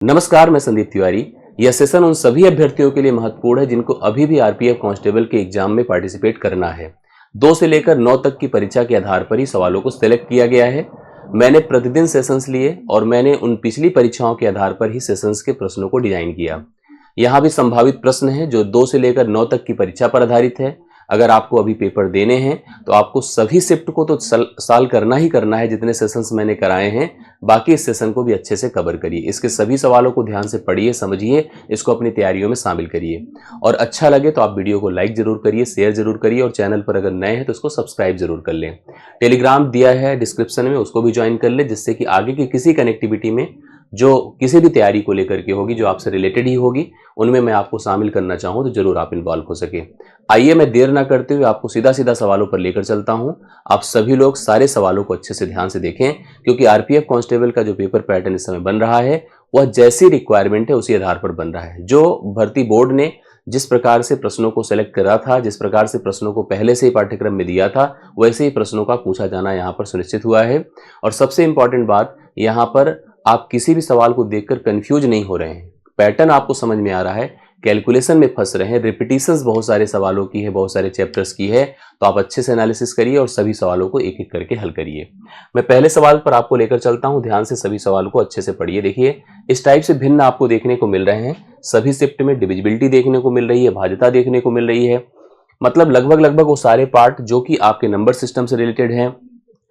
नमस्कार, मैं संदीप तिवारी। यह सेशन उन सभी अभ्यर्थियों के लिए महत्वपूर्ण है जिनको अभी भी आरपीएफ कांस्टेबल के एग्जाम में पार्टिसिपेट करना है। 2 से लेकर 9 तक की परीक्षा के आधार पर ही सवालों को सिलेक्ट किया गया है। मैंने प्रतिदिन सेशंस लिए और मैंने उन पिछली परीक्षाओं के आधार पर ही सेशंस के प्रश्नों को डिजाइन किया। यहाँ भी संभावित प्रश्न हैं जो 2 से लेकर 9 तक की परीक्षा पर आधारित है। अगर आपको अभी पेपर देने हैं तो आपको सभी शिफ्ट को तो साल करना ही करना है जितने सेशंस मैंने कराए हैं। बाकी इस सेशन को भी अच्छे से कवर करिए, इसके सभी सवालों को ध्यान से पढ़िए, समझिए, इसको अपनी तैयारियों में शामिल करिए और अच्छा लगे तो आप वीडियो को लाइक जरूर करिए, शेयर जरूर करिए और चैनल पर अगर नए हैं तो उसको सब्सक्राइब जरूर कर लें। टेलीग्राम दिया है डिस्क्रिप्शन में, उसको भी ज्वाइन कर ले जिससे कि आगे की किसी कनेक्टिविटी में जो किसी भी तैयारी को लेकर के होगी, जो आपसे रिलेटेड ही होगी, उनमें मैं आपको शामिल करना चाहूँ तो जरूर आप इन्वॉल्व हो सके। आइए मैं देर ना करते हुए आपको सीधा सीधा सवालों पर लेकर चलता हूं। आप सभी लोग सारे सवालों को अच्छे से ध्यान से देखें क्योंकि आरपीएफ कांस्टेबल का जो पेपर पैटर्न इस समय बन रहा है वह जैसी रिक्वायरमेंट है उसी आधार पर बन रहा है। जो भर्ती बोर्ड ने जिस प्रकार से प्रश्नों को सेलेक्ट करा था, जिस प्रकार से प्रश्नों को पहले से ही पाठ्यक्रम में दिया था, वैसे ही प्रश्नों का पूछा जाना यहाँ पर सुनिश्चित हुआ है। और सबसे इंपॉर्टेंट बात, यहाँ पर आप किसी भी सवाल को देखकर कंफ्यूज नहीं हो रहे हैं, पैटर्न आपको समझ में आ रहा है, कैलकुलेशन में फंस रहे हैं, रिपीटिशंस बहुत सारे सवालों की है, बहुत सारे चैप्टर्स की है, तो आप अच्छे से एनालिसिस करिए और सभी सवालों को एक एक करके हल करिए। मैं पहले सवाल पर आपको लेकर चलता हूं, ध्यान से सभी सवालों को अच्छे से पढ़िए। देखिए, इस टाइप से भिन्न आपको देखने को मिल रहे हैं, सभी शिफ्ट में डिविजिबिलिटी देखने को मिल रही है, भाज्यता देखने को मिल रही है, मतलब लगभग वो सारे पार्ट जो कि आपके नंबर सिस्टम से रिलेटेड हैं,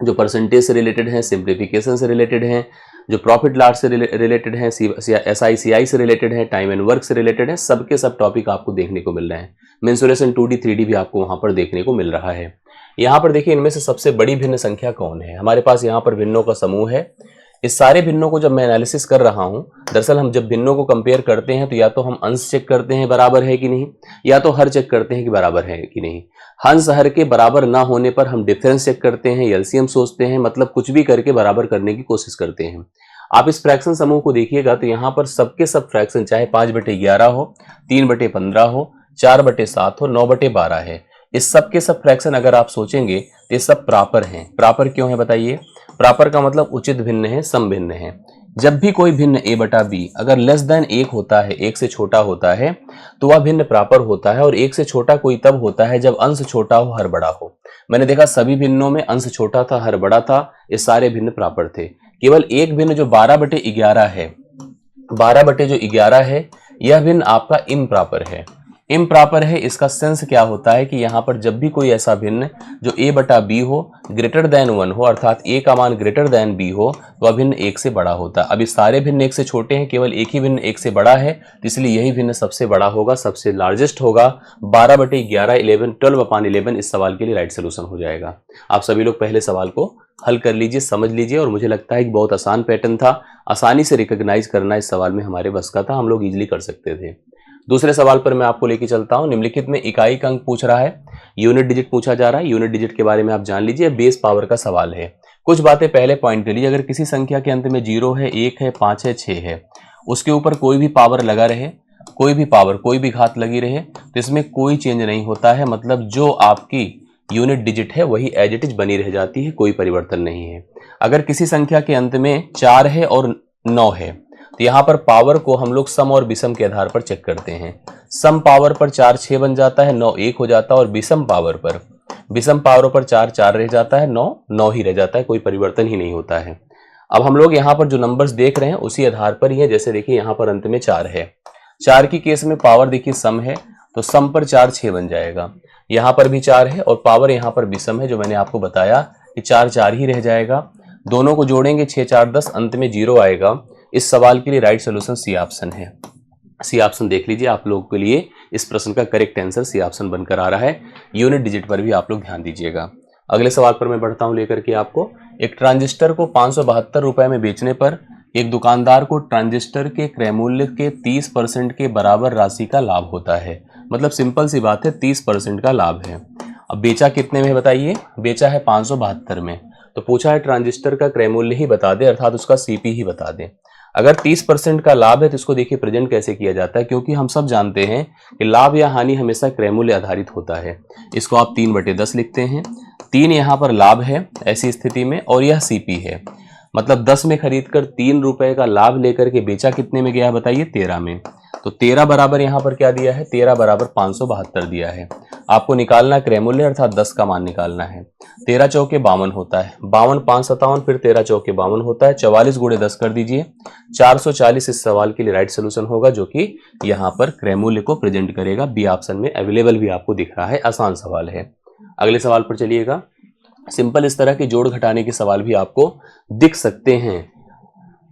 जो परसेंटेज से रिलेटेड हैं, सिंप्लीफिकेशन से रिलेटेड हैं, जो प्रॉफिट लॉस से रिलेटेड हैं, SI CI से रिलेटेड है, टाइम एंड वर्क से रिलेटेड है, सबके सब टॉपिक आपको देखने को मिल रहे हैं। मेंसुरेशन 2D 3D भी आपको वहां पर देखने को मिल रहा है। यहाँ पर देखिए, इनमें से सबसे बड़ी भिन्न संख्या कौन है? हमारे पास यहाँ पर भिन्नों का समूह है। इस सारे भिन्नों को जब मैं एनालिसिस कर रहा हूं, दरअसल हम जब भिन्नों को कंपेयर करते हैं तो या तो हम अंश चेक करते हैं बराबर है कि नहीं, या तो हर चेक करते हैं कि बराबर है कि नहीं। हंस हर के बराबर ना होने पर हम डिफरेंस चेक करते हैं, एलसीएम सोचते हैं, मतलब कुछ भी करके बराबर करने की कोशिश करते हैं। आप इस फ्रैक्शन समूह को देखिएगा तो यहाँ पर सबके सब फ्रैक्शन, चाहे 5/11 हो, 3/15 हो, 4/7 हो, 9/12 है, इस सब के सब फ्रैक्शन अगर आप सोचेंगे तो ये सब प्रॉपर हैं। प्रॉपर क्यों है बताइए? प्रॉपर का मतलब उचित भिन्न है, सम भिन्न है। जब भी कोई भिन्न a/b अगर लेस देन 1 होता है, 1 से छोटा होता है, तो वह भिन्न प्रॉपर होता है। और 1 से छोटा कोई तब होता है जब अंश छोटा हो, हर बड़ा हो। मैंने देखा सभी भिन्नों में अंश छोटा था, हर बड़ा था, ये सारे भिन्न प्रॉपर थे। केवल एक भिन्न जो 12/11 है, 12/11 है, यह भिन्न आपका इम्प्रॉपर है। इम्प्रॉपर है, इसका सेंस क्या होता है कि यहाँ पर जब भी कोई ऐसा भिन्न जो a/b हो, ग्रेटर देन 1 हो, अर्थात a का मान ग्रेटर देन b हो, तो वह भिन्न 1 से बड़ा होता है। अभी सारे भिन्न 1 से छोटे हैं, केवल एक ही भिन्न 1 से बड़ा है, तो इसलिए यही भिन्न सबसे बड़ा होगा, सबसे लार्जेस्ट होगा। 12/11 11 12/11 इस सवाल के लिए राइट सोल्यूशन हो जाएगा। आप सभी लोग पहले सवाल को हल कर लीजिए, समझ लीजिए, और मुझे लगता है कि बहुत आसान पैटर्न था, आसानी से रिकॉग्नाइज करना इस सवाल में हमारे बस का था, हम लोग इजीली कर सकते थे। दूसरे सवाल पर मैं आपको लेके चलता हूं। निम्नलिखित में इकाई का अंक पूछ रहा है, यूनिट डिजिट पूछा जा रहा है। यूनिट डिजिट के बारे में आप जान लीजिए, बेस पावर का सवाल है। कुछ बातें पहले पॉइंट कर लीजिए। अगर किसी संख्या के अंत में 0 है, 1 है, 5 है, 6 है, उसके ऊपर कोई भी पावर लगा रहे, कोई भी पावर, कोई भी घात लगी रहे, तो इसमें कोई चेंज नहीं होता है। मतलब जो आपकी यूनिट डिजिट है वही एज इट इज बनी रह जाती है, कोई परिवर्तन नहीं है। अगर किसी संख्या के अंत में 4 है और 9 है, तो यहाँ पर पावर को हम लोग सम और विषम के आधार पर चेक करते हैं। सम पावर पर 4 6 बन जाता है, 9 1 हो जाता है, और विषम पावर पर 4 4 रह जाता है, 9 9 ही रह जाता है, कोई परिवर्तन ही नहीं होता है। अब हम लोग यहाँ पर जो नंबर्स देख रहे हैं उसी आधार पर ही है। जैसे देखिए यहाँ पर अंत में 4 है, 4 की केस में पावर देखिए सम है, तो सम पर 4 6 बन जाएगा। यहाँ पर भी 4 है और पावर यहाँ पर विषम है, जो मैंने आपको बताया कि 4 4 ही रह जाएगा। दोनों को जोड़ेंगे 6 4 10, अंत में 0 आएगा। इस सवाल के लिए राइट सोल्यूशन सी ऑप्शन है। सी ऑप्शन देख लीजिए, आप लोगों के लिए इस प्रश्न का करेक्ट आंसर सी ऑप्शन बनकर आ रहा है। यूनिट डिजिट पर भी आप लोग ध्यान दीजिएगा। अगले सवाल पर मैं बढ़ता हूं लेकर के आपको। एक ट्रांजिस्टर को 572 रुपए में बेचने पर एक दुकानदार को ट्रांजिस्टर के क्रय मूल्य के 30% के बराबर राशि का लाभ होता है। मतलब सिंपल सी बात है, 30% का लाभ है। अब बेचा कितने में बताइए? बेचा है 572 में, तो पूछा है ट्रांजिस्टर का क्रय मूल्य ही बता दे, अर्थात उसका सीपी ही बता दे। अगर 30% का लाभ है तो इसको देखिए प्रेजेंट कैसे किया जाता है, क्योंकि हम सब जानते हैं कि लाभ या हानि हमेशा क्रय मूल्य आधारित होता है। इसको आप 3/10 लिखते हैं। 3 यहाँ पर लाभ है ऐसी स्थिति में, और यह सीपी है। मतलब 10 में खरीद कर 3 रुपए का लाभ लेकर के बेचा कितने में गया बताइए, 13 में। तो 13 बराबर यहाँ पर क्या दिया है, 13 बराबर 572 दिया है। आपको निकालना क्रय मूल्य अर्थात 10 का मान निकालना है। 13 चौके 52 होता है, 52 5 57, फिर 13 चौके 52 होता है, 44 गुणे 10 कर दीजिए, 440 इस सवाल के लिए राइट सोल्यूशन होगा, जो कि यहाँ पर क्रय मूल्य को प्रेजेंट करेगा। बी ऑप्शन में अवेलेबल भी आपको दिख रहा है, आसान सवाल है। अगले सवाल पर चलिएगा। सिंपल इस तरह के जोड़ घटाने के सवाल भी आपको दिख सकते हैं।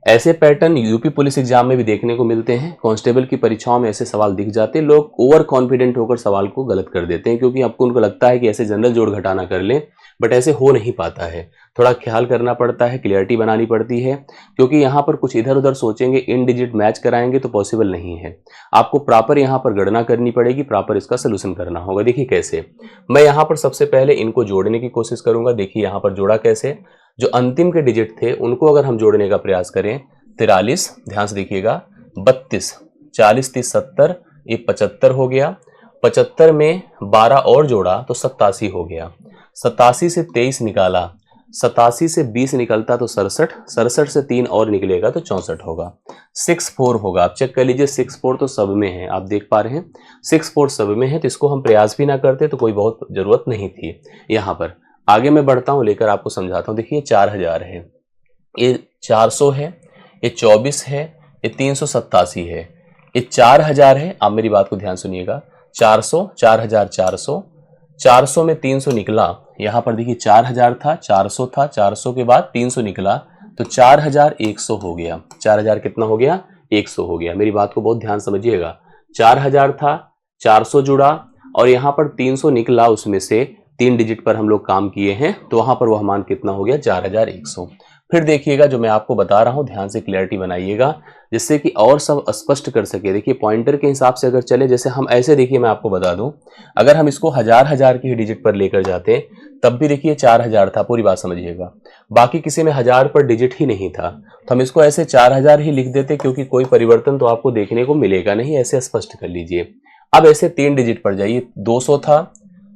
ऐसे पैटर्न यूपी पुलिस एग्जाम में भी देखने को मिलते हैं। कांस्टेबल की परीक्षाओं में ऐसे सवाल दिख जाते हैं। लोग ओवर कॉन्फिडेंट होकर सवाल को गलत कर देते हैं, क्योंकि आपको उनको लगता है कि ऐसे जनरल जोड़ घटाना कर लें, बट ऐसे हो नहीं पाता है। थोड़ा ख्याल करना पड़ता है, क्लियरिटी बनानी पड़ती है, क्योंकि यहाँ पर कुछ इधर उधर सोचेंगे, इन डिजिट मैच कराएंगे तो पॉसिबल नहीं है। आपको प्रॉपर यहाँ पर गणना करनी पड़ेगी, प्रॉपर इसका सोल्यूशन करना होगा। देखिए कैसे, मैं यहाँ पर सबसे पहले इनको जोड़ने की कोशिश करूंगा। देखिए यहाँ पर जोड़ा कैसे, जो अंतिम के डिजिट थे उनको अगर हम जोड़ने का प्रयास करें, 43, ध्यान से देखिएगा, 32, 40 30 70, ये 75 हो गया। 75 में 12 और जोड़ा तो 87 हो गया। 87 से 23 निकाला, 87 से 20 निकलता तो 67, 67 से 3 और निकलेगा तो 64 होगा। 64 होगा, आप चेक कर लीजिए, 64 तो सब में है, आप देख पा रहे हैं 64 सब में है, तो इसको हम प्रयास भी ना करते तो कोई बहुत जरूरत नहीं थी। यहाँ पर आगे मैं बढ़ता हूँ, लेकर आपको समझाता हूँ। देखिए 4000 है, ये 400 है, ये 24 है, ये 387 है, ये 4000 है। आप मेरी बात को ध्यान सुनिएगा, 400 4400, 400 में 300 निकला, यहाँ पर देखिए 4000 था, 400 था, 400 के बाद 300 निकला तो 4100 हो गया। 4000 कितना हो गया, 100 हो गया। मेरी बात को बहुत ध्यान समझिएगा, 4000 था, 400 जुड़ा और यहाँ पर 300 निकला, उसमें से 3 डिजिट पर हम लोग काम किए हैं, तो वहां पर वह मान कितना हो गया, 4100। फिर देखिएगा जो मैं आपको बता रहा हूं, ध्यान से क्लियरिटी बनाइएगा, जिससे कि और सब स्पष्ट कर सके। देखिए पॉइंटर के हिसाब से अगर चले, जैसे हम ऐसे, देखिए मैं आपको बता दूं, अगर हम इसको हजार की डिजिट पर लेकर जाते तब भी देखिए 4000 था, पूरी बात समझिएगा। बाकी किसी में 1000 पर डिजिट ही नहीं था, तो हम इसको ऐसे 4000 ही लिख देते, क्योंकि कोई परिवर्तन तो आपको देखने को मिलेगा नहीं। ऐसे स्पष्ट कर लीजिए। अब ऐसे 3 डिजिट पर जाइए, 200 था,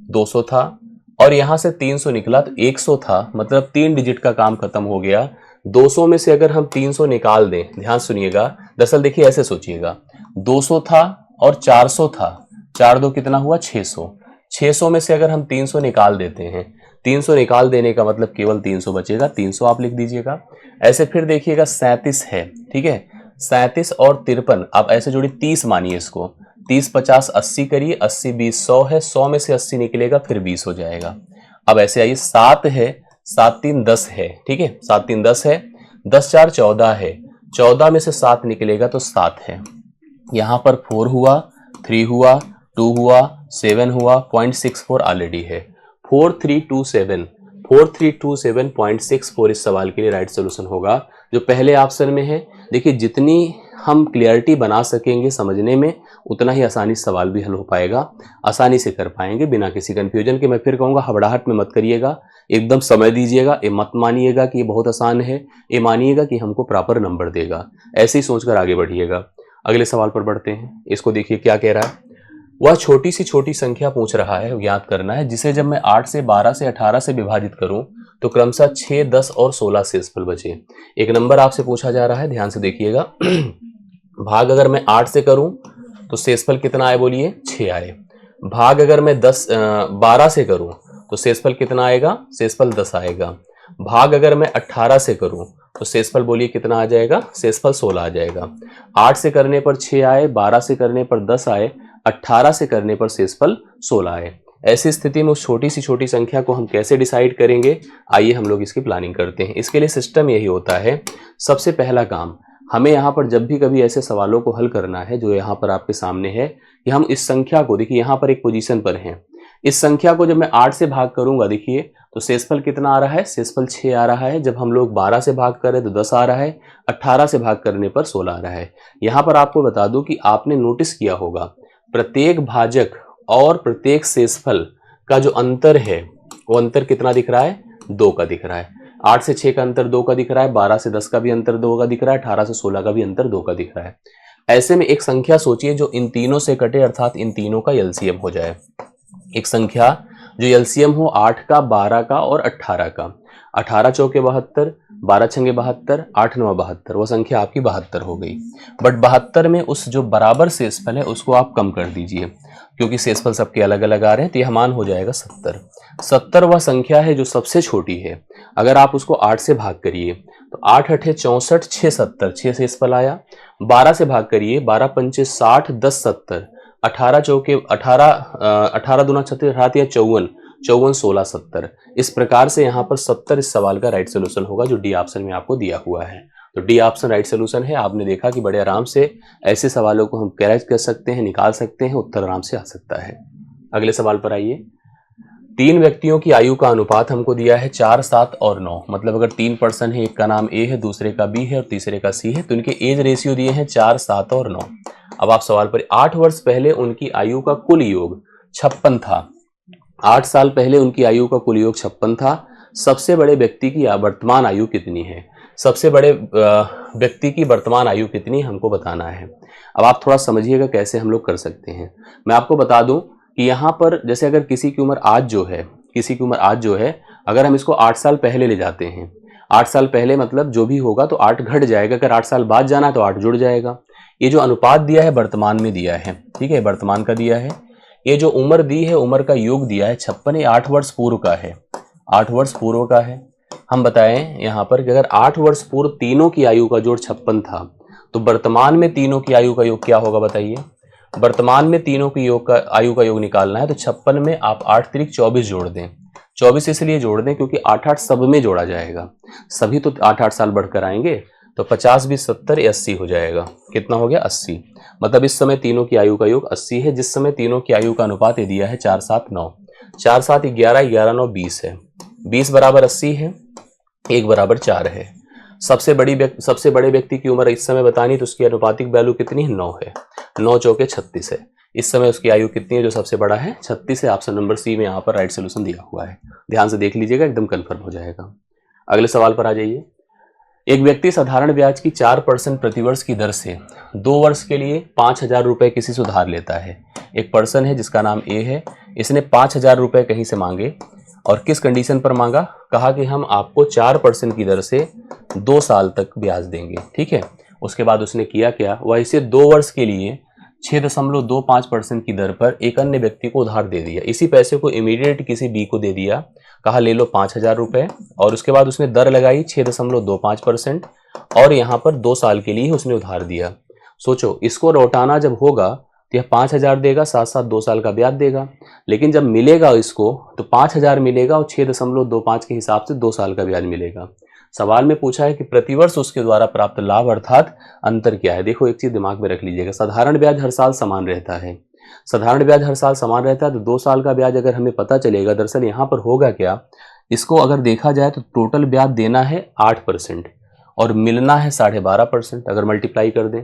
200 था और यहां से 300 निकला तो 100 था, मतलब 3 डिजिट का काम खत्म हो गया। 200 में से अगर हम 300 निकाल दें, ध्यान सुनिएगा, दरअसल देखिए ऐसे सोचिएगा, 200 था और 400 था, 4 दो कितना हुआ, 600। 600 में से अगर हम 300 निकाल देते हैं, 300 निकाल देने का मतलब केवल 300 बचेगा, 300 आप लिख दीजिएगा। ऐसे फिर देखिएगा 37 है, ठीक है, 37 और 53, आप ऐसे जोड़ी 30 मानिए इसको, 30 50 80 करिए, 80 20 100 है, 100 में से 80 निकलेगा फिर 20 हो जाएगा। अब ऐसे आइए, 7 है, 7 3 10 है, ठीक है, 7 3 10 है, 10 4 14 है, 14 में से 7 निकलेगा तो 7 है। यहां पर 4 हुआ, 3 हुआ, 2 हुआ, 7 हुआ, 0.64 ऑलरेडी है। 4327, 4327.64 इस सवाल के लिए राइट सोल्यूशन होगा, जो पहले ऑप्शन में है। देखिए जितनी हम क्लियरिटी बना सकेंगे समझने में, उतना ही आसानी सवाल भी हल हो पाएगा, आसानी से कर पाएंगे बिना किसी कंफ्यूजन के। मैं फिर कहूँगा, हबड़ाहट में मत करिएगा, एकदम समय दीजिएगा। ये मत मानिएगा कि ये बहुत आसान है, ये मानिएगा कि हमको प्रॉपर नंबर देगा, ऐसे ही सोचकर आगे बढ़िएगा। अगले सवाल पर बढ़ते हैं। इसको देखिए क्या कह रहा है। वह छोटी सी छोटी संख्या पूछ रहा है, ज्ञात करना है, जिसे जब मैं 8 से 12 से 18 से विभाजित करूं तो क्रमशः 6 10 और 16 शेषफल बचे। एक नंबर आपसे पूछा जा रहा है, ध्यान से देखिएगा। भाग अगर मैं 8 से करूं तो शेषफल कितना आए, बोलिए 6 आए। भाग अगर मैं 12 से करूं तो शेषफल कितना आएगा, शेषफल 10 आएगा। भाग अगर मैं 18 से करूं तो शेषफल बोलिए कितना आ जाएगा, शेषफल 16 आ जाएगा। 8 से करने पर 6 आए, 12 से करने पर 10 आए, 18 से करने पर शेषफल 16 आए। ऐसी स्थिति में उस छोटी सी छोटी संख्या को हम कैसे डिसाइड करेंगे, आइए हम लोग इसकी प्लानिंग करते हैं। इसके लिए सिस्टम यही होता है, सबसे पहला काम हमें यहाँ पर जब भी कभी ऐसे सवालों को हल करना है, जो यहाँ पर आपके सामने है, कि हम इस संख्या को, देखिए यहाँ पर एक पोजीशन पर है, इस संख्या को जब मैं 8 से भाग करूंगा, देखिए तो शेषफल कितना आ रहा है, शेषफल 6 आ रहा है। जब हम लोग 12 से भाग करें तो 10 आ रहा है, 18 से भाग करने पर 16 आ रहा है। यहाँ पर आपको बता दूं कि आपने नोटिस किया होगा, प्रत्येक भाजक और प्रत्येक शेषफल का जो अंतर है, वो अंतर कितना दिख रहा है, 2 का दिख रहा है। 8 से 6 का अंतर 2 का दिख रहा है, 12 से 10 का भी अंतर 2 का दिख रहा है, 18 से 16 का भी अंतर 2 का दिख रहा है। ऐसे में एक संख्या सोचिए जो इन तीनों से कटे, अर्थात इन तीनों का एलसीएम हो जाए। एक संख्या जो एलसीएम हो 8 का, 12 का और 18 का। 18 चौके 72, 12 छंगे 72, 8 9 72, वो संख्या आपकी 72 हो गई। बट 72 में उस जो बराबर शेषफल है उसको आप कम कर दीजिए, क्योंकि शेषफल सबके अलग अलग आ रहे हैं, तो यह मान हो जाएगा 70। 70 वह संख्या है जो सबसे छोटी है। अगर आप उसको 8 से भाग करिए तो 8 8 64, 6 70, 6 शेषफल आया। 12 से भाग करिए, 12 पंचे 60, 10 70, 18 चौके 18, 18 दूना 36, 18 54, 54 16 70। इस प्रकार से यहाँ पर 70 इस सवाल का राइट सोल्यूशन होगा, जो डी ऑप्शन में आपको दिया हुआ है। तो डी ऑप्शन राइट सोल्यूशन है। आपने देखा कि बड़े आराम से ऐसे सवालों को हम कैच कर सकते हैं, निकाल सकते हैं, उत्तर आराम से आ सकता है। अगले सवाल पर आइए। 3 व्यक्तियों की आयु का अनुपात हमको दिया है 4 7 और 9। मतलब अगर 3 पर्सन है, एक का नाम ए है, दूसरे का बी है और तीसरे का सी है, तो इनके एज रेशियो दिए हैं 4 7 और 9। अब आप सवाल पर 8 वर्ष पहले उनकी आयु का कुल योग 56 था। 8 साल पहले उनकी आयु का कुल योग 56 था। सबसे बड़े व्यक्ति की वर्तमान आयु कितनी है? सबसे बड़े व्यक्ति की वर्तमान आयु कितनी हमको बताना है। अब आप थोड़ा समझिएगा कैसे हम लोग कर सकते हैं। मैं आपको बता दूं कि यहाँ पर जैसे अगर किसी की उम्र आज जो है, अगर हम इसको 8 साल पहले ले जाते हैं, 8 साल पहले मतलब जो भी होगा तो 8 घट जाएगा। अगर 8 साल बाद जाना है तो 8 जुड़ जाएगा। ये जो अनुपात दिया है वर्तमान में दिया है, ठीक है, वर्तमान का दिया है। ये जो उम्र दी है, उम्र का योग दिया है 56, ये 8 वर्ष पूर्व का है, 8 वर्ष पूर्व का है। हम बताएं यहाँ पर कि अगर 8 वर्ष पूर्व तीनों की आयु का जोड़ 56 था, तो वर्तमान में तीनों की आयु का योग क्या होगा बताइए। वर्तमान में तीनों की आयु का योग निकालना है, तो 56 में आप 8 त्रिक 24 जोड़ दें। 24 इसलिए जोड़ दें क्योंकि 8 8 सब में जोड़ा जाएगा, सभी तो 8 8 साल बढ़कर आएंगे, तो 50 20 70 80 हो जाएगा। कितना हो गया? 80। मतलब इस समय तीनों की आयु का योग 80 है, जिस समय तीनों की आयु का अनुपात ये दिया है 4 7 9। 4 7 11, 11 9 20 है, 20 बराबर 80 है, 1 बराबर 4 है। सबसे बड़े व्यक्ति की उम्र इस समय बतानी, तो उसकी अनुपातिक वैल्यू कितनी है? 9 है। 9 चौके 36 है। इस समय उसकी आयु कितनी है जो सबसे बड़ा है? 36 है। ऑप्शन नंबर सी में यहाँ पर राइट सोल्यूशन दिया हुआ है। ध्यान से देख लीजिएगा, एकदम कंफर्म हो जाएगा। अगले सवाल पर आ जाइए। एक व्यक्ति साधारण ब्याज की 4% प्रतिवर्ष की दर से 2 वर्ष के लिए 5,000 रुपए किसी से उधार लेता है। एक पर्सन है जिसका नाम ए है, इसने 5,000 रुपए कहीं से मांगे और किस कंडीशन पर मांगा? कहा कि हम आपको 4% की दर से 2 साल तक ब्याज देंगे, ठीक है। उसके बाद उसने किया क्या? वह इसे 2 वर्ष के लिए 6.25% की दर पर एक अन्य व्यक्ति को उधार दे दिया। इसी पैसे को इमीडिएट किसी बी को दे दिया, कहा ले लो 5,000 रुपए, और उसके बाद उसने दर लगाई 6.25% और यहाँ पर 2 साल के लिए उसने उधार दिया। सोचो, इसको लौटाना जब होगा तो यह 5,000 देगा, साथ साथ 2 साल का ब्याज देगा। लेकिन जब मिलेगा इसको तो 5,000 मिलेगा और 6.25 के हिसाब से 2 साल का ब्याज मिलेगा। सवाल में पूछा है कि प्रतिवर्ष उसके द्वारा प्राप्त लाभ अर्थात अंतर क्या है। देखो, एक चीज दिमाग में रख लीजिएगा, साधारण ब्याज हर साल समान रहता है। साधारण ब्याज हर साल समान रहता है, तो 2 साल का ब्याज अगर हमें पता चलेगा, दरअसल यहाँ पर होगा क्या, इसको अगर देखा जाए तो टोटल ब्याज देना है 8% और मिलना है 12.5%, अगर मल्टीप्लाई कर दें।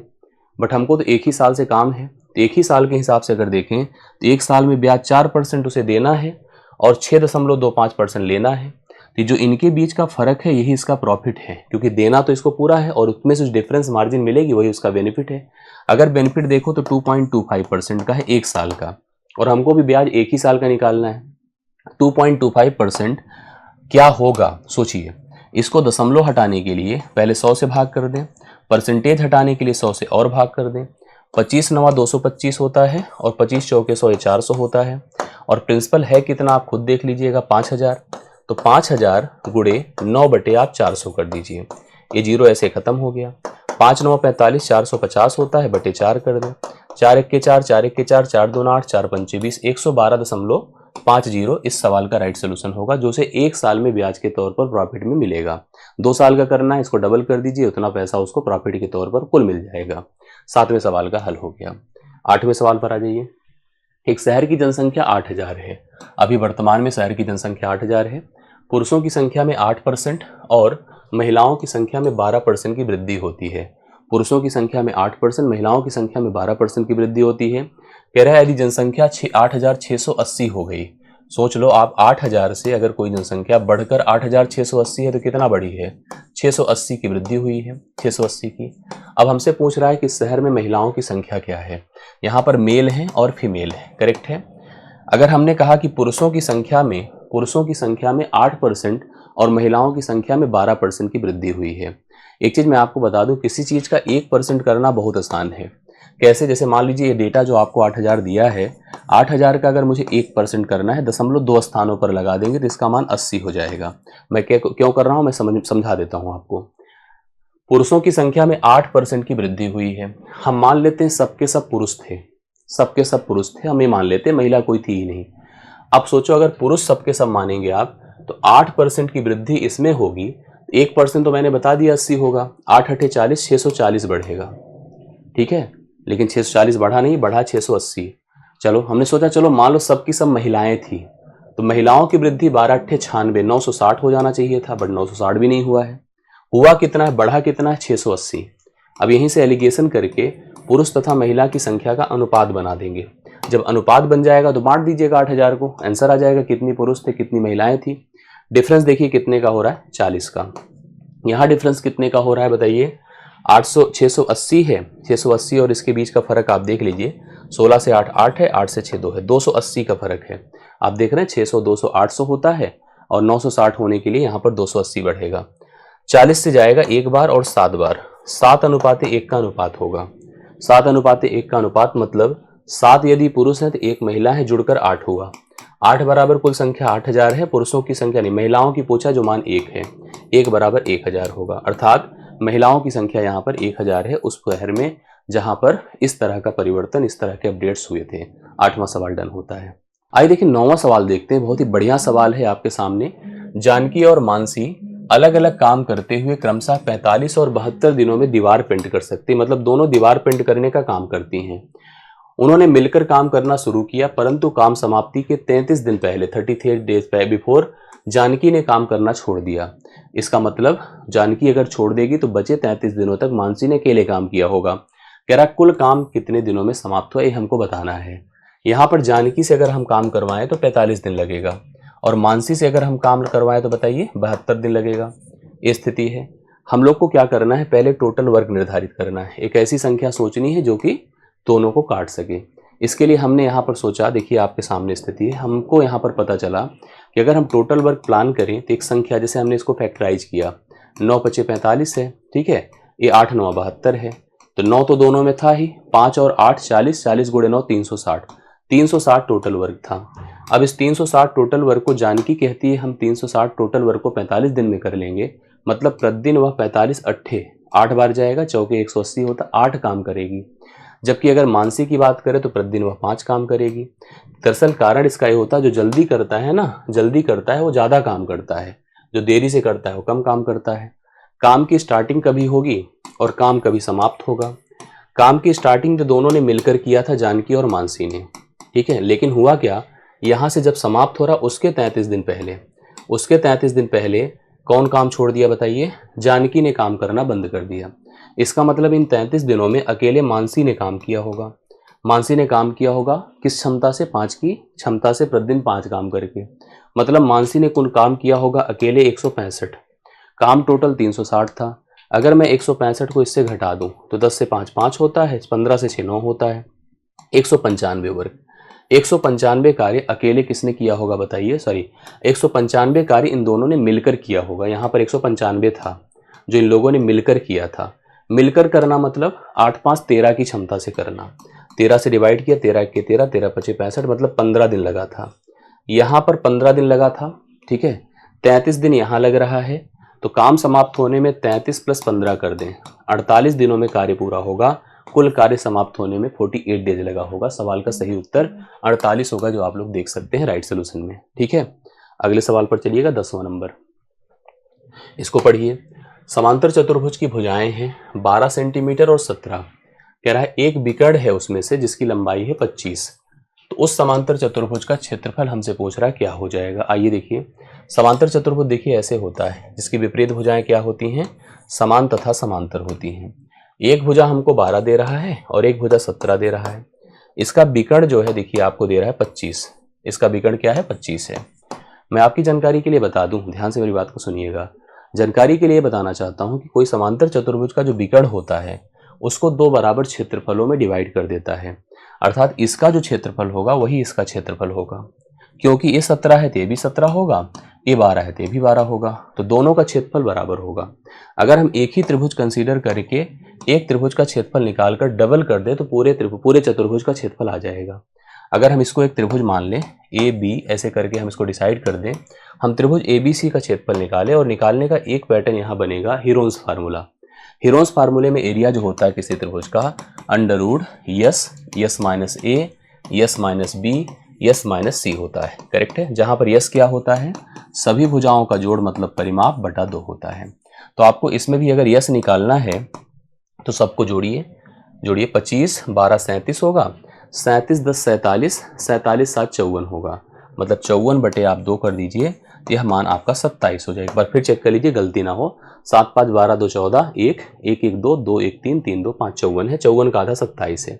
बट हमको तो एक ही साल से काम है, तो एक ही साल के हिसाब से अगर देखें तो एक साल में ब्याज 4% उसे देना है और 6.25% लेना है। तो जो इनके बीच का फर्क है यही इसका प्रॉफिट है, क्योंकि देना तो इसको पूरा है और उसमें से जो डिफरेंस मार्जिन मिलेगी वही उसका बेनिफिट है। अगर बेनिफिट देखो तो 2.25% का है एक साल का, और हमको भी ब्याज एक ही साल का निकालना है। 2.25% क्या होगा सोचिए। इसको दशमलव हटाने के लिए पहले 100 से भाग कर दें, परसेंटेज हटाने के लिए 100 से और भाग कर दें। 25 9 225 होता है और 25 चौके 100 400 होता है। और प्रिंसिपल है कितना आप खुद देख लीजिएगा, 5,000। तो 5,000 गुणे 9 बटे आप 400 कर दीजिए, ये जीरो ऐसे खत्म हो गया। 5 9 45, 450 होता है, बटे 4 कर दें। 4 1 के 4, 4 1 के 4, 4 2 8, 4 5 20, 112.50 इस सवाल का राइट सोल्यूशन होगा, जो से एक साल में ब्याज के तौर पर प्रॉफिट में मिलेगा। 2 साल का करना है, इसको डबल कर दीजिए, उतना पैसा उसको प्रॉफिट के तौर पर कुल मिल जाएगा। 7वें सवाल का हल हो गया। 8वें सवाल पर आ जाइए। एक शहर की जनसंख्या 8,000 है। अभी वर्तमान में शहर की जनसंख्या 8,000 है। पुरुषों की संख्या में 8% और महिलाओं की संख्या में 12% की वृद्धि होती है। पुरुषों की संख्या में 8%, महिलाओं की संख्या में 12% की वृद्धि होती है। कह रहा है यदि जनसंख्या 8,680 हो गई, सोच लो आप 8,000 से अगर कोई जनसंख्या बढ़कर 8,680 है तो कितना बढ़ी है? 680 की वृद्धि हुई है, 680 की। अब हमसे पूछ रहा है कि शहर में महिलाओं की संख्या क्या है। यहाँ पर मेल है और फीमेल है, करेक्ट है। अगर हमने कहा कि पुरुषों की संख्या में 8% और महिलाओं की संख्या में 12% की वृद्धि हुई है। एक चीज मैं आपको बता दूं, किसी चीज का 1% करना बहुत आसान है। कैसे? जैसे मान लीजिए ये डेटा जो आपको 8000 दिया है, 8000 का अगर मुझे 1% करना है, 0.2 स्थानों पर लगा देंगे तो इसका मान 80 हो जाएगा। मैं क्यों कर रहा हूं, मैं समझा देता हूं आपको। पुरुषों की संख्या में 8% की वृद्धि हुई है। हम मान लेते हैं सबके सब पुरुष थे, सबके सब पुरुष थे, हम ये मान लेते हैं महिला कोई थी ही नहीं। अब सोचो अगर पुरुष सबके सब मानेंगे आप, तो 8% की वृद्धि इसमें होगी। 1% तो मैंने बता दिया 80 होगा, 8 8 40, 640 बढ़ेगा। ठीक है, लेकिन 640 बढ़ा नहीं, बढ़ा 680। चलो हमने सोचा चलो मान लो सबकी सब महिलाएं थी, तो महिलाओं की वृद्धि 12 8 96, 960 हो जाना चाहिए था, बट 960 भी नहीं हुआ है। हुआ कितना है, बढ़ा कितना है, 680। अब यहीं से एलिगेशन करके पुरुष तथा महिला की संख्या का अनुपात बना देंगे। जब अनुपात बन जाएगा तो बांट दीजिएगा 8000 को, आंसर आ जाएगा कितनी पुरुष थे कितनी महिलाएं थी। डिफरेंस देखिए कितने का हो रहा है, 40 का। यहाँ डिफरेंस कितने का हो रहा है बताइए, 680 है, 680 और इसके बीच का फर्क आप देख लीजिए, 16 से 8 8 है, 8 से 6 2 है, 280 का फर्क है। आप देख रहे हैं 600 200 800 होता है और 960 होने के लिए यहाँ पर 280 बढ़ेगा। 40 से जाएगा एक बार और 7 बार, 7:1 का अनुपात होगा। 7:1 का अनुपात मतलब 7 यदि पुरुष है तो 1 महिला है, जुड़कर 8 हुआ। 8 बराबर कुल संख्या 8000 है, पुरुषों की संख्या नहीं, महिलाओं की पूछा जो मान 1 है, 1 बराबर 1000 होगा। अर्थात महिलाओं की संख्या यहाँ पर 1000 है उस शहर में जहां पर इस तरह का परिवर्तन, इस तरह के अपडेट्स हुए थे। 8वां सवाल डन होता है। आइए देखिए 9वां सवाल देखते हैं, बहुत ही बढ़िया सवाल है आपके सामने। जानकी और मानसी अलग अलग काम करते हुए क्रमशः 45 और 72 दिनों में दीवार पेंट कर सकती, मतलब दोनों दीवार पेंट करने का काम करती हैं। उन्होंने मिलकर काम करना शुरू किया, परंतु काम समाप्ति के 33 दिन पहले 33 डेज बिफोर जानकी ने काम करना छोड़ दिया। इसका मतलब जानकी अगर छोड़ देगी तो बचे 33 दिनों तक मानसी ने अकेले काम किया होगा। कह रहा कुल काम कितने दिनों में समाप्त हुआ ये हमको बताना है। यहाँ पर जानकी से अगर हम काम करवाएं तो 45 दिन लगेगा और मानसी से अगर हम काम करवाएं तो बताइए 72 दिन लगेगा। ये स्थिति है। हम लोग को क्या करना है, पहले टोटल वर्क निर्धारित करना है। एक ऐसी संख्या सोचनी है जो कि दोनों को काट सके। इसके लिए हमने यहाँ पर सोचा, देखिए आपके सामने स्थिति है, हमको यहाँ पर पता चला कि अगर हम टोटल वर्क प्लान करें तो एक संख्या, जैसे हमने इसको फैक्टराइज किया, 9 × 5 = 45 है, ठीक है, ये 8 × 9 = 72 है, तो 9 तो दोनों में था ही, 5 और 8 40, 40 × 9 360, 360 टोटल वर्क था। अब इस 360 टोटल वर्क को जानकी कहती है हम 360 टोटल वर्क को 45 दिन में कर लेंगे, मतलब प्रतिदिन वह 45 8 8 बार जाएगा, चौके 180 होता, 8 काम करेगी। जबकि अगर मानसी की बात करें तो प्रतिदिन वह 5 काम करेगी। दरअसल कारण इसका ये होता है, जो जल्दी करता है ना, जल्दी करता है वो ज़्यादा काम करता है, जो देरी से करता है वो कम काम करता है। काम की स्टार्टिंग कभी होगी और काम कभी समाप्त होगा। काम की स्टार्टिंग जो दोनों ने मिलकर किया था, जानकी और मानसी ने, ठीक है, लेकिन हुआ क्या, यहाँ से जब समाप्त हो रहा उसके 33 दिन पहले, उसके 33 दिन पहले कौन काम छोड़ दिया बताइए, जानकी ने काम करना बंद कर दिया। इसका मतलब इन 33 दिनों में अकेले मानसी ने काम किया होगा। मानसी ने काम किया होगा किस क्षमता से, 5 की क्षमता से, प्रतिदिन 5 काम करके। मतलब मानसी ने कुल काम किया होगा अकेले 165। काम टोटल 360 था। अगर मैं 165 को इससे घटा दूं तो 10 से 5 5 होता है, 15 से 6 9 होता है, 195 वर्ग। 195 कार्य अकेले किसने किया होगा बताइए, सॉरी 195 कार्य इन दोनों ने मिलकर किया होगा। यहाँ पर 195 था जो इन लोगों ने मिलकर किया था। मिलकर करना मतलब 8 5 13 की क्षमता से करना, 13 से डिवाइड किया, 13 × 1 = 13, 13 × 5 = 65, मतलब 15 दिन लगा था। यहाँ पर 15 दिन लगा था, ठीक है, 33 दिन यहाँ लग रहा है, तो काम समाप्त होने में 33 + 15 कर दें, 48 दिनों में कार्य पूरा होगा। कुल कार्य समाप्त होने में 48 डेज लगा होगा। सवाल का सही उत्तर 48 होगा, जो आप लोग देख सकते हैं राइट सोल्यूशन में, ठीक है। अगले सवाल पर चलिएगा, 10वां नंबर, इसको पढ़िए। समांतर चतुर्भुज की भुजाएं हैं 12 सेंटीमीटर और 17। कह रहा है एक विकर्ण है उसमें से जिसकी लंबाई है 25, तो उस समांतर चतुर्भुज का क्षेत्रफल हमसे पूछ रहा है क्या हो जाएगा। आइए देखिए, समांतर चतुर्भुज देखिए ऐसे होता है जिसकी विपरीत भुजाएं क्या होती हैं, समान तथा समांतर होती हैं। एक भुजा हमको 12 दे रहा है और एक भुजा 17 दे रहा है। इसका विकर्ण जो है देखिए आपको दे रहा है 25, इसका विकर्ण क्या है 25 है। मैं आपकी जानकारी के लिए बता दूं, ध्यान से मेरी बात को सुनिएगा, जानकारी के लिए बताना चाहता हूं कि कोई समांतर चतुर्भुज का जो विकर्ण होता है उसको 2 बराबर क्षेत्रफलों में डिवाइड कर देता है, अर्थात इसका जो क्षेत्रफल होगा वही इसका क्षेत्रफल होगा। क्योंकि ये 17 है तो ये भी 17 होगा, ये 12 है तो ये भी 12 होगा, तो दोनों का क्षेत्रफल बराबर होगा। अगर हम एक ही त्रिभुज कंसीडर करके एक त्रिभुज का क्षेत्रफल निकालकर डबल कर दें तो पूरे चतुर्भुज का क्षेत्रफल आ जाएगा। अगर हम इसको एक त्रिभुज मान लें ए बी, ऐसे करके हम इसको डिसाइड कर दें, हम त्रिभुज ए बी सी का क्षेत्रफल निकालें और निकालने का एक पैटर्न यहाँ बनेगा हीरोन्स फार्मूला। हीरोन्स फार्मूले में एरिया जो होता है किसी त्रिभुज का under root s, s minus a, s minus b, s minus c होता है। करेक्ट है। जहां पर यस क्या होता है, सभी भुजाओं का जोड़ मतलब परिमाप बटा 2 होता है। तो आपको इसमें भी अगर यस निकालना है तो सबको जोड़िए, 25 12 37 होगा, 37 10 47, 47 7 54 होगा, मतलब 54 बटे आप 2 कर दीजिए, यह मान आपका 27 हो जाए। एक बार फिर चेक कर लीजिए गलती ना हो। 7 5 12 2 14, 1 1 1 2 2 1 3 3 2 5 54 है, 54 का आधा 27 है।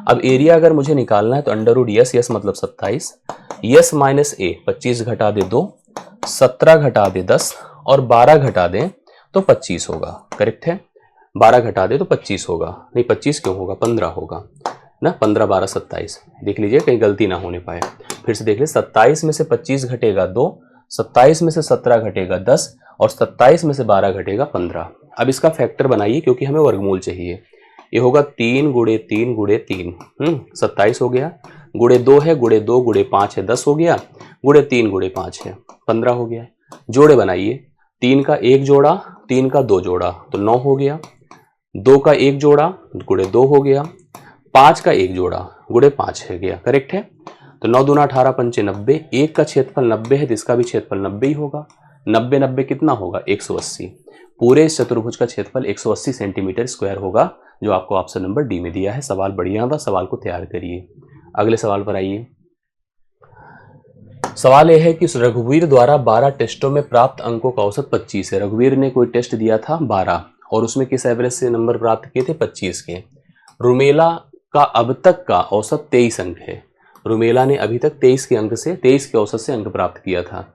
अब एरिया अगर मुझे निकालना है तो अंडर रूट यस, यस मतलब 27, यस माइनस ए 25 घटा दे 2, 17 घटा दे 10 और 12 घटा दें तो 25 होगा। करेक्ट है। 12 घटा दे तो 25 होगा, नहीं 25 क्यों होगा, 15 होगा ना, 15 12 27। देख लीजिए कहीं गलती ना होने पाए। फिर से देख ले, 27 में से 25 घटेगा 2, 27 में से 17 घटेगा 10 और 27 में से 12 घटेगा 15। अब इसका फैक्टर बनाइए क्योंकि हमें वर्गमूल चाहिए। ये होगा 3 गुणे 3 गुणे 3, 27 हो गया, गुणे 2 है, गुणे 2 गुणे 5 है 10 हो गया, गुणे 3 गुणे 5 है 15 हो गया। जोड़े बनाइए, 3 का 1 जोड़ा, 3 का 2 जोड़ा तो 9 हो गया, 2 का 1 जोड़ा गुणे 2 हो गया, 5 का 1 जोड़ा गुणे 5 है गया। करेक्ट है। तो 9 दूना 18 पंचे 90, एक का क्षेत्रफल 90 है तो इसका भी क्षेत्रफल 90 ही होगा। 90 90 कितना होगा, 180। पूरे इस चतुर्भुज का क्षेत्रफल 180 सेंटीमीटर स्क्वायर होगा, जो आपको ऑप्शन नंबर डी में दिया है। सवाल बढ़िया था, सवाल को तैयार करिए। अगले सवाल पर आइए। सवाल यह है कि रघुवीर द्वारा 12 टेस्टों में प्राप्त अंकों का औसत 25 है। रघुवीर ने कोई टेस्ट दिया था 12 और उसमें किस एवरेज से नंबर प्राप्त किए थे, 25 के। रुमेला का अब तक का औसत 23 अंक है। रुमेला ने अभी तक 23 के औसत से अंक प्राप्त किया था।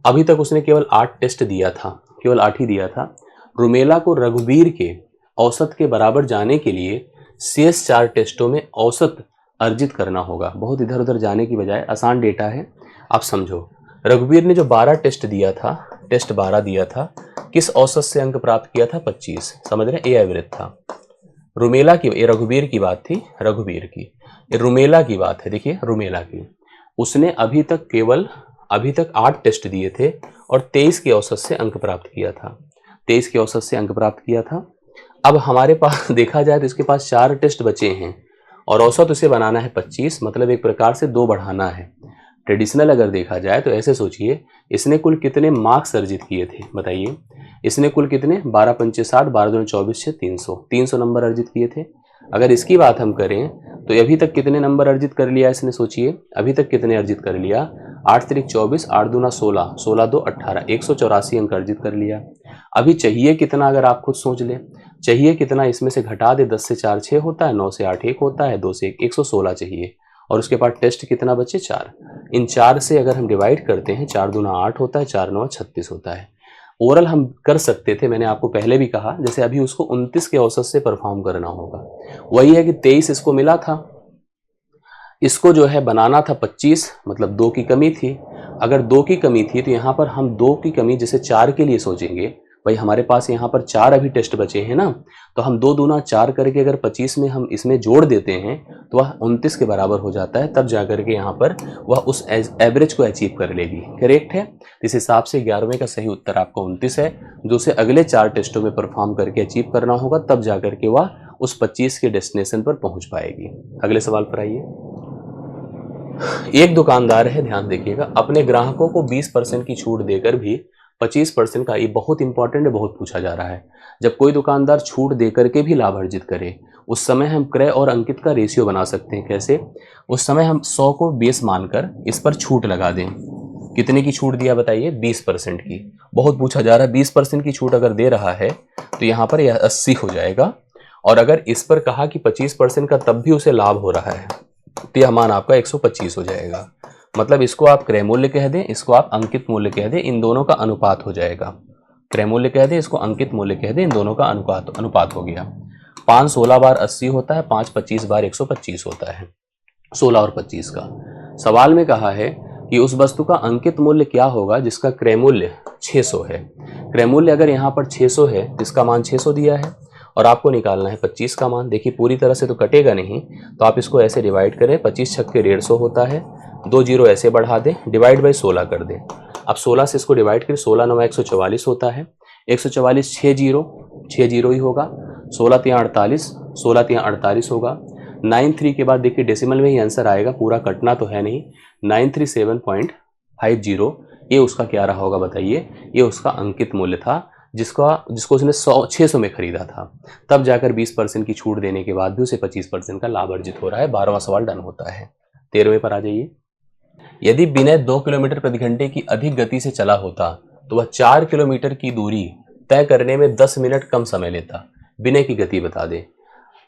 अभी तक उसने केवल 8 टेस्ट दिया था, केवल 8 ही दिया था। रुमेला को रघुवीर के औसत के बराबर जाने के लिए शेष 4 टेस्टों में औसत अर्जित करना होगा। बहुत इधर उधर जाने की बजाय आसान डेटा है, आप समझो। रघुवीर ने जो 12 टेस्ट दिया था, टेस्ट 12 दिया था, किस औसत से अंक प्राप्त किया था, 25। समझ रहे, ए एवरेज था। रुमेला की, ये रघुवीर की बात थी, रघुवीर की। ये रुमेला की बात है, देखिए रुमेला की। उसने अभी तक 8 टेस्ट दिए थे और 23 के औसत से अंक प्राप्त किया था, 23 के औसत से अंक प्राप्त किया था। अब हमारे पास देखा जाए तो इसके पास 4 टेस्ट बचे हैं और औसत उसे बनाना है 25, मतलब एक प्रकार से 2 बढ़ाना है। ट्रेडिशनल अगर देखा जाए तो ऐसे सोचिए, इसने कुल कितने मार्क्स अर्जित किए थे बताइए। इसने कुल कितने, 12 पंचे 60, 12 दूनी 24 से 300 नंबर अर्जित किए थे। अगर इसकी बात हम करें तो अभी तक कितने नंबर अर्जित कर लिया इसने, सोचिए अभी तक कितने अर्जित कर लिया। 8 तिरिक 24, 8 दूना 16, 16 2 18, 184 अंक अर्जित कर लिया। अभी चाहिए कितना, अगर आप खुद सोच ले, चाहिए कितना, इसमें से घटा दे, 10 से 4 6 होता है, 9 से 8 1 होता है, 2 से 1 116 चाहिए। और उसके बाद टेस्ट कितना बचे, 4। इन 4 से अगर हम डिवाइड करते हैं, 4 दूना 8 होता है, 4 9 36 होता है। ओरल हम कर सकते थे, मैंने आपको पहले भी कहा, जैसे अभी उसको 29 के औसत से परफॉर्म करना होगा। वही है कि 23 इसको मिला था, इसको जो है बनाना था 25, मतलब 2 की कमी थी। अगर 2 की कमी थी तो यहाँ पर हम 2 की कमी जैसे 4 के लिए सोचेंगे, भाई हमारे पास यहाँ पर 4 अभी टेस्ट बचे हैं ना, तो हम 2 दूना 4 करके अगर 25 में हम इसमें जोड़ देते हैं तो वह 29 के बराबर हो जाता है। तब जाकर के यहाँ पर वह उस एवरेज को अचीव कर लेगी। करेक्ट है। इस हिसाब से 11वें का सही उत्तर आपका 29 है, जो उसे अगले 4 टेस्टों में परफॉर्म करके अचीव करना होगा, तब जाकर के वह उस 25 के डेस्टिनेशन पर पहुंच पाएगी। अगले सवाल पर आइए। एक दुकानदार है, ध्यान देखिएगा, अपने ग्राहकों को 20% की छूट देकर भी 25% का, ये बहुत इंपॉर्टेंट है, बहुत पूछा जा रहा है। जब कोई दुकानदार छूट देकर के भी लाभ अर्जित करे, उस समय हम क्रय और अंकित का रेशियो बना सकते हैं। कैसे? उस समय हम 100 को बेस मानकर इस पर छूट लगा दें। कितने की छूट दिया बताइए? 20% की। बहुत पूछा जा रहा है, 20% की छूट अगर दे रहा है तो यहाँ पर यह 80 हो जाएगा। और अगर इस पर कहा कि 25% का तब भी उसे लाभ हो रहा है तो यह मान आपका 125 हो जाएगा। मतलब इसको आप क्रय मूल्य कह दें, इसको आप अंकित मूल्य कह दें, इन दोनों का अनुपात हो जाएगा। क्रय मूल्य कह दें, इसको अंकित मूल्य कह दें, इन दोनों का अनुपात हो गया। 5 16 बार 80 होता है, 5 25 बार 125 होता है, 16 और 25 का। सवाल में कहा है कि उस वस्तु का अंकित मूल्य क्या होगा जिसका क्रय मूल्य 600 है। क्रय मूल्य अगर यहाँ पर 600 है, जिसका मान 600 दिया है, और आपको निकालना है 25 का मान। देखिए पूरी तरह से तो कटेगा नहीं, तो आप इसको ऐसे डिवाइड करें, 25 छक्के 150 होता है, 2 जीरो ऐसे बढ़ा दें, डिवाइड बाई 16 कर दें। अब 16 से इसको डिवाइड करें, 16 9 144 होता है, 144 6 जीरो ही होगा, 16 3 48, 16 3 48 होगा। 93 के बाद देखिए डेसिमल में ही आंसर आएगा, पूरा कटना तो है नहीं। 937.50 ये उसका क्या रहा होगा बताइए? ये उसका अंकित मूल्य था, जिसको उसने 600 में खरीदा था। तब जाकर 20% की छूट देने के बाद भी उसे 25% का लाभ अर्जित हो रहा है। 12वां सवाल डन होता है। 13वें पर आ जाइए। यदि विनय 2 किलोमीटर प्रति घंटे की अधिक गति से चला होता तो वह 4 किलोमीटर की दूरी तय करने में 10 मिनट कम समय लेता। विनय की गति बता दे।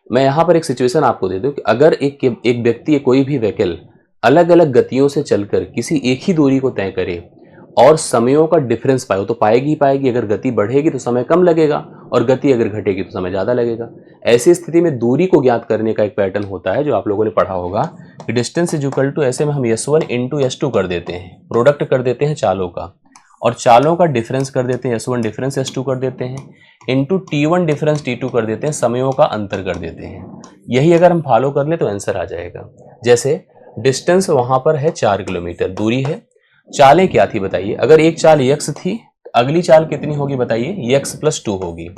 मैं यहाँ पर एक सिचुएशन आपको दे दूं कि अगर एक व्यक्ति या कोई भी व्हीकल अलग अलग गतियों से चलकर किसी एक ही दूरी को तय करे और समयों का डिफरेंस पाए, तो पाएगी ही पाएगी। अगर गति बढ़ेगी तो समय कम लगेगा, और गति अगर घटेगी तो समय ज़्यादा लगेगा। ऐसी स्थिति में दूरी को ज्ञात करने का एक पैटर्न होता है जो आप लोगों ने पढ़ा होगा कि डिस्टेंस इज इक्वल टू, ऐसे में हम S1 इंटू S2 कर देते हैं, प्रोडक्ट कर देते हैं चालों का, और चालों का डिफरेंस कर देते हैं, S1 डिफरेंस S2 कर देते हैं, इंटू T1 डिफरेंस T2 कर देते हैं, समयों का अंतर कर देते हैं। यही अगर हम फॉलो कर ले तो आंसर आ जाएगा। जैसे डिस्टेंस वहां पर है 4 किलोमीटर दूरी है, चालें क्या थी बताइए? अगर एक चाल x थी, अगली चाल कितनी होगी बताइए? x प्लस 2 होगी।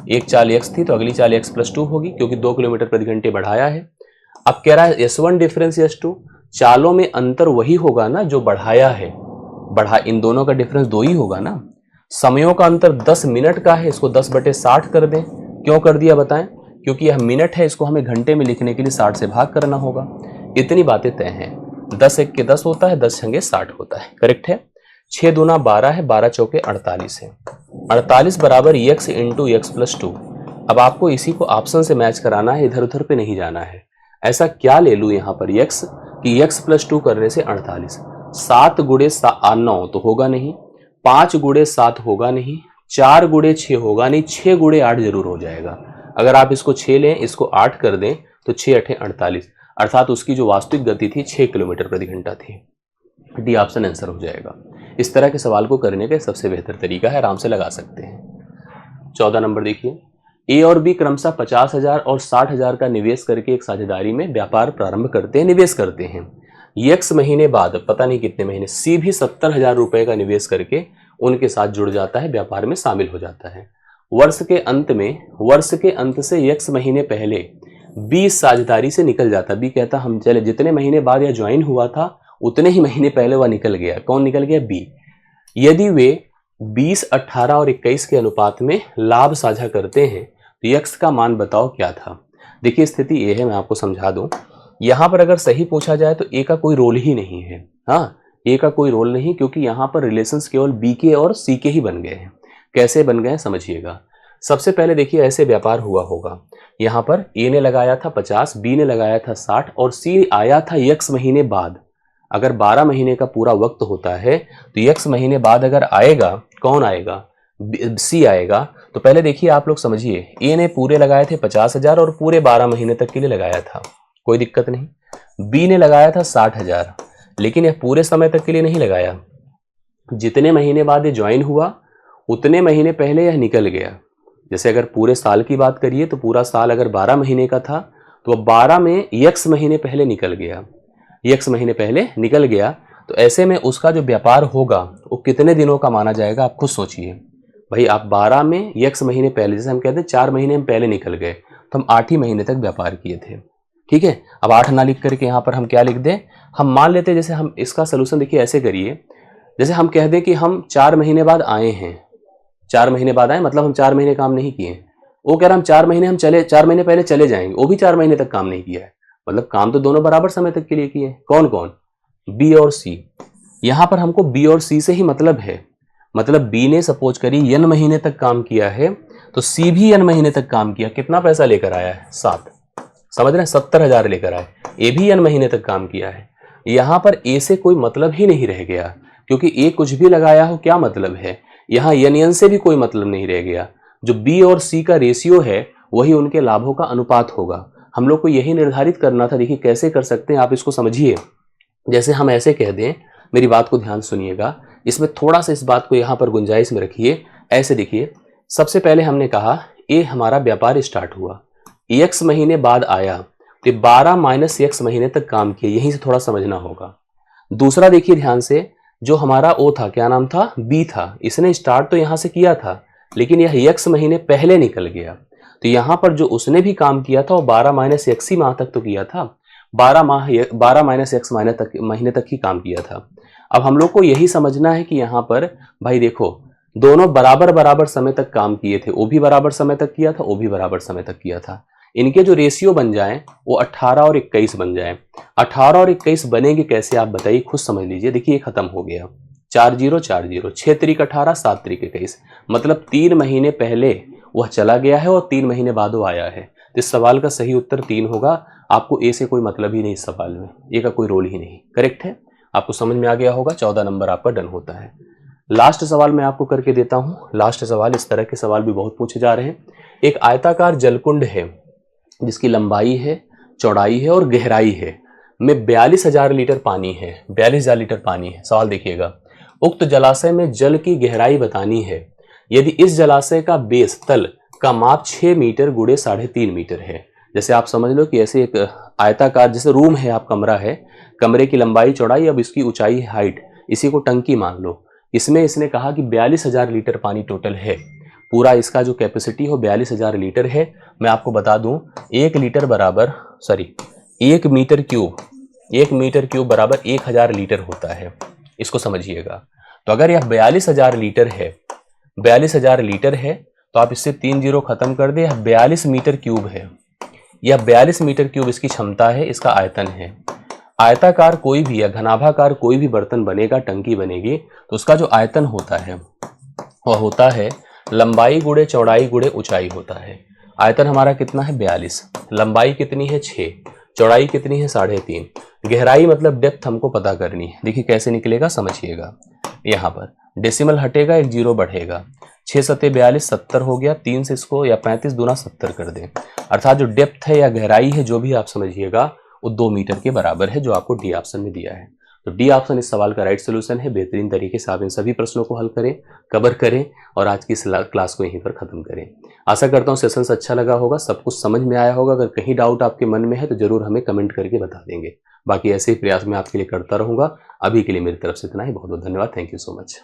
एक चाल x थी तो अगली चाल x प्लस 2 होगी, क्योंकि 2 किलोमीटर प्रति घंटे बढ़ाया है। अब कह रहा है S1 डिफरेंस S2, चालों में अंतर वही होगा ना जो बढ़ाया है, इन दोनों का डिफरेंस 2 ही होगा ना। समयों का अंतर 10 मिनट का है, इसको 10/60 कर दें। क्यों कर दिया बताएं? क्योंकि यह मिनट है, इसको हमें घंटे में लिखने के लिए 60 से भाग करना होगा। इतनी बातें तय हैं। 10 एक के 10 होता है, 10 छंगे 60 होता है, करेक्ट है। 6 दूना 12 है, 12 चौके 48 है। 48 बराबर x इंटू एक्स प्लस 2। अब आपको इसी को ऑप्शन से मैच कराना है, इधर उधर पे नहीं जाना है। ऐसा क्या ले लूँ यहाँ पर x कि x प्लस 2 करने से 48, 7 गुड़े 9 तो होगा नहीं, 5 गुड़े 7 होगा नहीं, 4 गुड़े 6 होगा नहीं, 6 गुड़े 8 जरूर हो जाएगा। अगर आप इसको 6 लें, इसको 8 कर दें तो 6 8 48, अर्थात उसकी जो वास्तविक गति थी 6 किलोमीटर प्रति घंटा थी। डी ऑप्शन आंसर हो जाएगा। इस तरह के सवाल को करने का सबसे बेहतर तरीका है, आराम से लगा सकते हैं। 14 नंबर देखिए। ए और बी क्रमशः 50,000 और 60,000 का निवेश करके एक साझेदारी में व्यापार प्रारंभ करते हैं, निवेश करते हैं। x महीने बाद, पता नहीं कितने महीने, सी भी 70,000 रुपए का निवेश करके उनके साथ जुड़ जाता है, व्यापार में शामिल हो जाता है। वर्ष के अंत से x महीने पहले बी साझेदारी से निकल जाता। बी कहता हम चले, जितने महीने बाद यह ज्वाइन हुआ था उतने ही महीने पहले वह निकल गया। कौन निकल गया? बी। यदि वे 20, 18 और 21 के अनुपात में लाभ साझा करते हैं तो x का मान बताओ क्या था। देखिए स्थिति ये है, मैं आपको समझा दूं। यहां पर अगर सही पूछा जाए तो ए का कोई रोल ही नहीं है। हाँ, ए का कोई रोल नहीं, क्योंकि यहां पर रिलेशंस केवल बी के और सी के ही बन गए हैं। कैसे बन गए समझिएगा। सबसे पहले देखिए ऐसे व्यापार हुआ होगा, यहाँ पर ए ने लगाया था 50, बी ने लगाया था 60 और सी आया था x महीने बाद। अगर 12 महीने का पूरा वक्त होता है तो x महीने बाद अगर आएगा, कौन आएगा? सी आएगा। तो पहले देखिए आप लोग समझिए, ए ने पूरे लगाए थे 50,000 और पूरे 12 महीने तक के लिए लगाया था, कोई दिक्कत नहीं। बी ने लगाया था 60,000, लेकिन यह पूरे समय तक के लिए नहीं लगाया। जितने महीने बाद ये ज्वाइन हुआ उतने महीने पहले यह निकल गया। जैसे अगर पूरे साल की बात करिए तो पूरा साल अगर 12 महीने का था तो 12 में x महीने पहले निकल गया, x महीने पहले निकल गया। तो ऐसे में उसका जो व्यापार होगा वो कितने दिनों का माना जाएगा, आप खुद सोचिए भाई। आप 12 में x महीने पहले, जैसे हम कहते हैं 4 महीने हम पहले निकल गए, तो हम 8 ही महीने तक व्यापार किए थे। ठीक है, अब 8 ना लिख करके यहाँ पर हम क्या लिख दें, हम मान लेते, जैसे हम इसका सोल्यूशन देखिए ऐसे करिए, जैसे हम कह दें कि हम 4 महीने बाद आए हैं, 4 महीने बाद आए मतलब हम 4 महीने काम नहीं किए। वो कह रहा हम 4 महीने पहले चले जाएंगे, वो भी 4 महीने तक काम नहीं किया है, मतलब काम तो दोनों बराबर समय तक के लिए किए। कौन कौन? बी और सी। यहां पर हमको बी और सी से ही मतलब है, मतलब बी ने सपोज करी n महीने तक काम किया है तो सी भी n महीने तक काम किया। कितना पैसा लेकर आया है? 7। समझ रहे हैं, 70,000 लेकर आए। ए भी n महीने तक काम किया है। यहां पर ए से कोई मतलब ही नहीं रह गया, क्योंकि ए कुछ भी लगाया हो क्या मतलब है, यहाँ n से भी कोई मतलब नहीं रह गया। जो बी और सी का रेशियो है वही उनके लाभों का अनुपात होगा। हम लोग को यही निर्धारित करना था। देखिए कैसे कर सकते हैं आप, इसको समझिए। जैसे हम ऐसे कह दें मेरी बात को ध्यान सुनिएगा, इसमें थोड़ा सा इस बात को यहाँ पर गुंजाइश में रखिए। ऐसे देखिए, सबसे पहले हमने कहा ये हमारा व्यापार स्टार्ट हुआ, x महीने बाद आया, तो 12 माइनस x महीने तक काम किया, यहीं से थोड़ा समझना होगा। दूसरा देखिए ध्यान से, जो हमारा ओ था, क्या नाम था, बी था, इसने स्टार्ट तो यहाँ से किया था, लेकिन यह x महीने पहले निकल गया, तो यहाँ पर जो उसने भी काम किया था वो 12 माइनस एक्स ही माह तक तो किया था, 12 माइनस एक्स महीने तक ही काम किया था। अब हम लोग को यही समझना है कि यहाँ पर भाई देखो, दोनों बराबर बराबर समय तक काम किए थे, वो भी बराबर समय तक किया था, वो भी बराबर समय तक किया था। इनके जो रेशियो बन जाए वो 18 और 21 बन जाए। 18 और 21 बनेंगे कैसे, आप बताइए, खुद समझ लीजिए। देखिए ये खत्म हो गया, 4 0 4 0, 6 त्रिक 18, 7 त्रिक 21, मतलब 3 महीने पहले वह चला गया है और 3 महीने बाद वो आया है। तो इस सवाल का सही उत्तर 3 होगा। आपको ए से कोई मतलब ही नहीं इस सवाल में, ए का कोई रोल ही नहीं। करेक्ट है, आपको समझ में आ गया होगा। 14 नंबर आपका डन होता है। लास्ट सवाल मैं आपको करके देता हूं। लास्ट सवाल, इस तरह के सवाल भी बहुत पूछे जा रहे हैं। एक आयताकार जलकुंड है जिसकी लंबाई है, चौड़ाई है और गहराई है, में 42,000 लीटर पानी है। 42,000 लीटर पानी है। सवाल देखिएगा, उक्त जलाशय में जल की गहराई बतानी है। यदि इस जलाशय का बेस तल का माप 6 मीटर गुणे 3.5 मीटर है। जैसे आप समझ लो कि ऐसे एक आयताकार, जैसे रूम है, आप कमरा है, कमरे की लंबाई चौड़ाई, अब इसकी ऊंचाई हाइट, इसी को टंकी मान लो। इसमें इसने कहा कि 42,000 लीटर पानी टोटल है। पूरा इसका जो कैपेसिटी हो 42,000 लीटर है। मैं आपको बता दूं, 1 मीटर क्यूब बराबर 1,000 लीटर होता है। इसको समझिएगा। तो अगर यह 42,000 लीटर है, 42,000 लीटर है, तो आप इससे 3 जीरो खत्म कर दे, यह 42 मीटर क्यूब है। यह 42 मीटर क्यूब इसकी क्षमता है, इसका आयतन है। आयताकार कोई भी या घनाभाकार कोई भी बर्तन बनेगा, टंकी बनेगी, तो उसका जो आयतन होता है वह होता है लंबाई गुणे चौड़ाई गुणे ऊंचाई होता है। आयतन हमारा कितना है, 42, लंबाई कितनी है, 6, चौड़ाई कितनी है, 3.5, गहराई मतलब डेप्थ हमको पता करनी है। देखिए कैसे निकलेगा, समझिएगा। यहाँ पर डेसिमल हटेगा, एक जीरो बढ़ेगा, 6 सत्ते 42, 70 हो गया। 3 से इसको या 35 दूना 70 कर दें, अर्थात जो डेप्थ है या गहराई है, जो भी आप समझिएगा, वो 2 मीटर के बराबर है, जो आपको डी ऑप्शन में दिया है। तो डी ऑप्शन इस सवाल का राइट सोल्यूशन है। बेहतरीन तरीके से आप इन सभी प्रश्नों को हल करें, कवर करें और आज की इस क्लास को यहीं पर खत्म करें। आशा करता हूँ सेशन अच्छा लगा होगा, सब कुछ समझ में आया होगा। अगर कहीं डाउट आपके मन में है तो जरूर हमें कमेंट करके बता देंगे। बाकी ऐसे ही प्रयास मैं आपके लिए करता रहूंगा। अभी के लिए मेरी तरफ से इतना ही। बहुत बहुत धन्यवाद। Thank you so much.